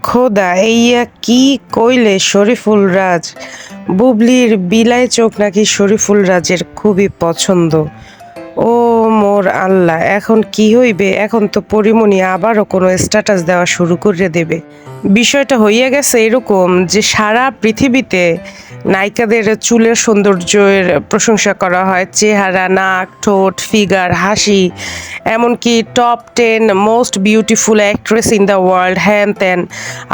খোদা এইয়া কি কইলে শরীফুল রাজ। বুবলির বিলাই চোখ নাকি শরীফুল রাজের খুবই পছন্দ। ও মোর আল্লাহ, এখন কি হইবে? এখন তো পরিমণি আবারও কোনো স্ট্যাটাস দেওয়া শুরু করে দেবে। বিষয়টা হইয়া গেছে এরকম যে সারা পৃথিবীতে নায়িকাদের চুলের সৌন্দর্যের প্রশংসা করা হয়, চেহারা, নাক, ঠোঁট, ফিগার, হাসি, এমনকি top 10 most beautiful actress in the world, হ্যান ত্যান।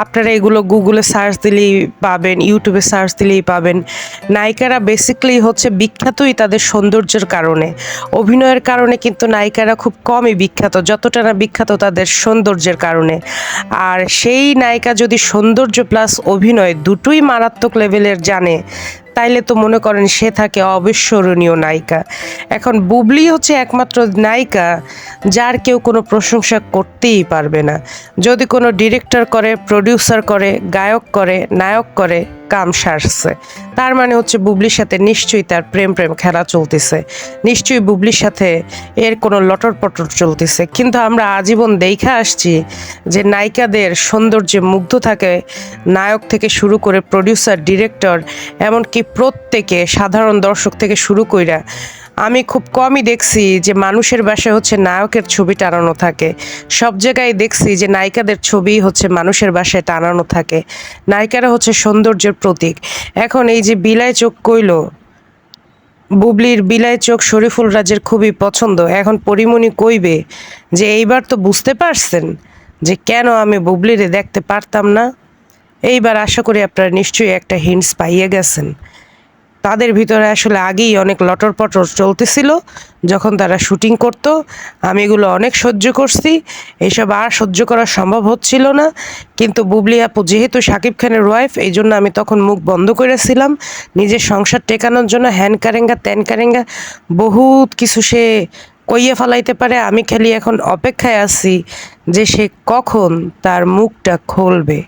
আপনারা এগুলো গুগলে সার্চ দিলেই পাবেন, ইউটিউবে সার্চ দিলেই পাবেন। নায়িকারা বেসিক্যালি হচ্ছে বিখ্যাতই তাদের সৌন্দর্যের কারণে। অভিনয়ের কারণে কিন্তু নায়িকারা খুব কমই বিখ্যাত, যতটা না বিখ্যাত তাদের সৌন্দর্যের কারণে। আর সেই নায়িকা যদি সৌন্দর্য প্লাস অভিনয় দুটোই মারাত্মক লেভেলের জানে, তাইলে তো মনে করেন সে থাকে অবিস্মরণীয় নায়িকা। এখন বুবলি হচ্ছে একমাত্র নায়িকা যার কেউ কোনো প্রশংসা করতেই পারবে না। যদি কোনো ডিরেক্টর করে, প্রডিউসার করে, গায়ক করে, নায়ক করে, কাম সারছে। তার মানে হচ্ছে বুবলির সাথে নিশ্চয়ই তার প্রেম খেলা চলতেছে, নিশ্চয়ই বুবলির সাথে এর কোনো লটর পটর চলতেছে। কিন্তু আমরা আজীবন দেখা আসছি যে নায়িকাদের সৌন্দর্যে মুগ্ধ থাকে নায়ক থেকে শুরু করে প্রডিউসার, ডিরেক্টর, এমনকি প্রত্যেকে সাধারণ দর্শক থেকে শুরু কইরা। আমি খুব কমই দেখছি যে মানুষের বাসায় হচ্ছে নায়কের ছবি টানানো থাকে। সব জায়গায় দেখছি যে নায়িকাদের ছবি হচ্ছে মানুষের বাসায় টানানো থাকে। নায়িকারা হচ্ছে সৌন্দর্যের প্রতীক। এখন এই যে বিলাই চোখ কইল, বুবলির বিলাই চোখ শরীফুল রাজের খুবই পছন্দ। এখন পরিমণি কইবে যে এইবার তো বুঝতে পারছেন যে কেন আমি বুবলিরে দেখতে পারতাম না। এইবার আশা করি আপনারা নিশ্চয়ই একটা হিন্টস পাইয়ে গেছেন। তাদের ভিতরে আসলে আগেই অনেক লটর পটর চলতেছিল যখন তারা শুটিং করতো। আমি এগুলো অনেক সহ্য করছি, এইসব আর সহ্য করা সম্ভব হচ্ছিল না। কিন্তু বুবলি আপু যেহেতু শাকিব খানের ওয়াইফ, এই জন্য আমি তখন মুখ বন্ধ করেছিলাম নিজের সংসার টেকানোর জন্য। হ্যান কারেঙ্গা ত্যান কারেঙ্গা বহুত কিছু সে কইয়ে ফেলাইতে পারে। আমি খালি এখন অপেক্ষায় আছি যে সে কখন তার মুখটা খুলবে।